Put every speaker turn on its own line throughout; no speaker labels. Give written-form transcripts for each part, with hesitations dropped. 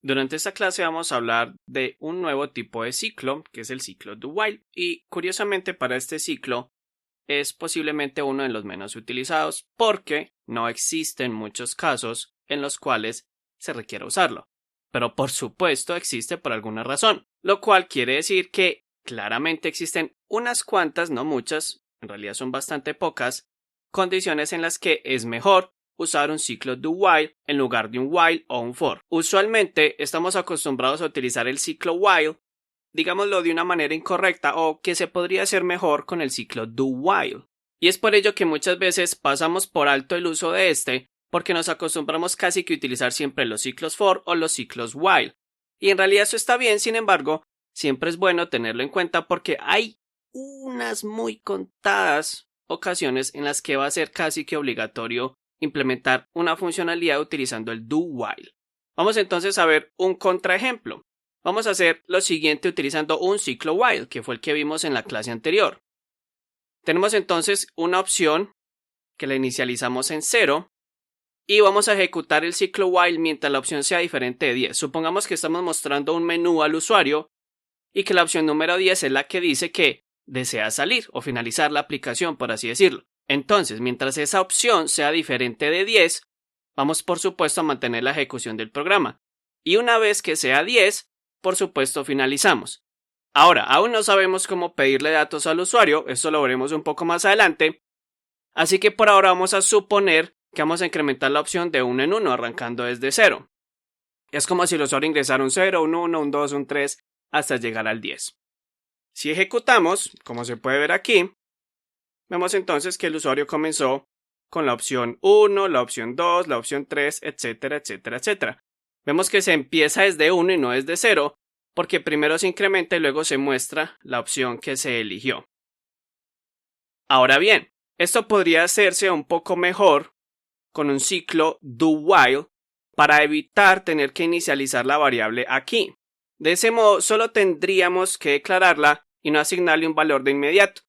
Durante esta clase vamos a hablar de un nuevo tipo de ciclo, que es el ciclo do while, y curiosamente para este ciclo es posiblemente uno de los menos utilizados porque no existen muchos casos en los cuales se requiera usarlo. Pero por supuesto existe por alguna razón, lo cual quiere decir que claramente existen unas cuantas, no muchas, en realidad son bastante pocas, condiciones en las que es mejor usar un ciclo do while en lugar de un while o un for. Usualmente estamos acostumbrados a utilizar el ciclo while, digámoslo de una manera incorrecta o que se podría hacer mejor con el ciclo do while. Y es por ello que muchas veces pasamos por alto el uso de este porque nos acostumbramos casi que a utilizar siempre los ciclos for o los ciclos while. Y en realidad eso está bien, sin embargo, siempre es bueno tenerlo en cuenta porque hay unas muy contadas ocasiones en las que va a ser casi que obligatorio implementar una funcionalidad utilizando el do while. Vamos entonces a ver un contraejemplo. Vamos a hacer lo siguiente utilizando un ciclo while, que fue el que vimos en la clase anterior. Tenemos entonces una opción que la inicializamos en 0 y vamos a ejecutar el ciclo while mientras la opción sea diferente de 10. Supongamos que estamos mostrando un menú al usuario y que la opción número 10 es la que dice que desea salir o finalizar la aplicación, por así decirlo. Entonces, mientras esa opción sea diferente de 10, vamos por supuesto a mantener la ejecución del programa. Y una vez que sea 10, por supuesto finalizamos. Ahora, aún no sabemos cómo pedirle datos al usuario, esto lo veremos un poco más adelante. Así que por ahora vamos a suponer que vamos a incrementar la opción de 1 en 1, arrancando desde 0. Es como si el usuario ingresara un 0, un 1, un 2, un 3, hasta llegar al 10. Si ejecutamos, como se puede ver aquí, vemos entonces que el usuario comenzó con la opción 1, la opción 2, la opción 3, etcétera, etcétera, etcétera. Vemos que se empieza desde 1 y no desde 0, porque primero se incrementa y luego se muestra la opción que se eligió. Ahora bien, esto podría hacerse un poco mejor con un ciclo do while para evitar tener que inicializar la variable aquí. De ese modo, solo tendríamos que declararla y no asignarle un valor de inmediato.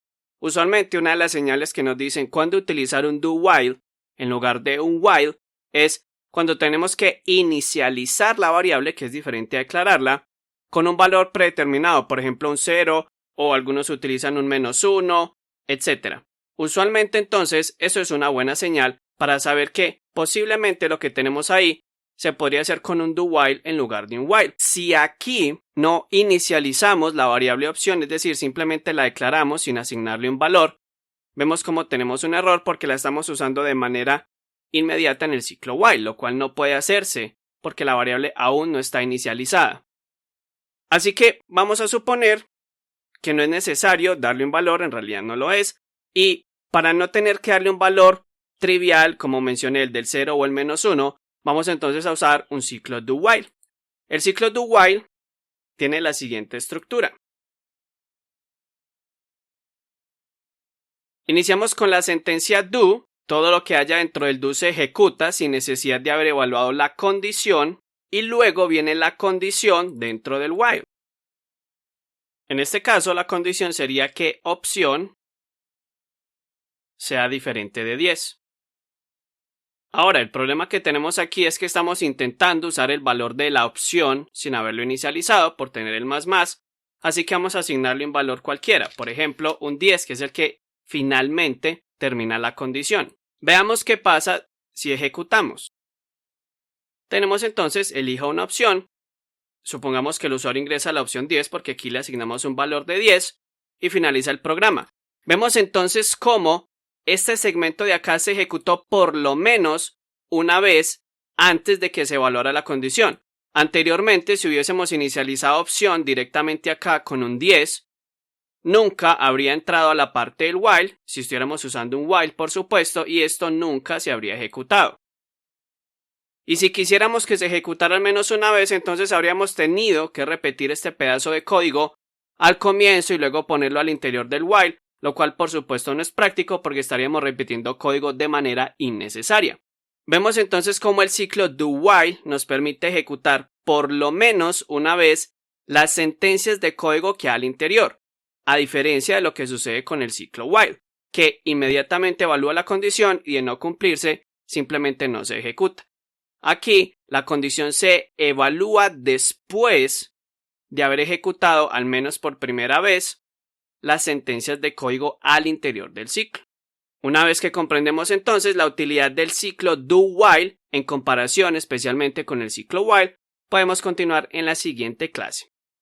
Usualmente una de las señales que nos dicen cuándo utilizar un do while en lugar de un while es cuando tenemos que inicializar la variable, que es diferente a declararla, con un valor predeterminado, por ejemplo un 0 o algunos utilizan un -1, etc. Usualmente entonces eso es una buena señal para saber que posiblemente lo que tenemos ahí se podría hacer con un do while en lugar de un while. Si aquí no inicializamos la variable opción, es decir, simplemente la declaramos sin asignarle un valor, vemos como tenemos un error porque la estamos usando de manera inmediata en el ciclo while, lo cual no puede hacerse porque la variable aún no está inicializada. Así que vamos a suponer que no es necesario darle un valor, en realidad no lo es, y para no tener que darle un valor trivial, como mencioné el del 0 o el -1, vamos entonces a usar un ciclo do while. El ciclo do while tiene la siguiente estructura. Iniciamos con la sentencia do, todo lo que haya dentro del do se ejecuta sin necesidad de haber evaluado la condición y luego viene la condición dentro del while. En este caso la condición sería que opción sea diferente de 10. Ahora, el problema que tenemos aquí es que estamos intentando usar el valor de la opción sin haberlo inicializado por tener el más, así que vamos a asignarle un valor cualquiera, por ejemplo un 10, que es el que finalmente termina la condición. Veamos qué pasa si ejecutamos. Tenemos entonces elija una opción, supongamos que el usuario ingresa a la opción 10 porque aquí le asignamos un valor de 10 y finaliza el programa. Vemos entonces cómo este segmento de acá se ejecutó por lo menos una vez antes de que se evaluara la condición. Anteriormente, si hubiésemos inicializado opción directamente acá con un 10, nunca habría entrado a la parte del while, si estuviéramos usando un while por supuesto, y esto nunca se habría ejecutado. Y si quisiéramos que se ejecutara al menos una vez, entonces habríamos tenido que repetir este pedazo de código al comienzo y luego ponerlo al interior del while, lo cual por supuesto no es práctico porque estaríamos repitiendo código de manera innecesaria. Vemos entonces cómo el ciclo do while nos permite ejecutar por lo menos una vez las sentencias de código que hay al interior, a diferencia de lo que sucede con el ciclo while, que inmediatamente evalúa la condición y de no cumplirse simplemente no se ejecuta. Aquí la condición se evalúa después de haber ejecutado al menos por primera vez las sentencias de código al interior del ciclo. Una vez que comprendemos entonces la utilidad del ciclo do-while en comparación especialmente con el ciclo while, podemos continuar en la siguiente clase.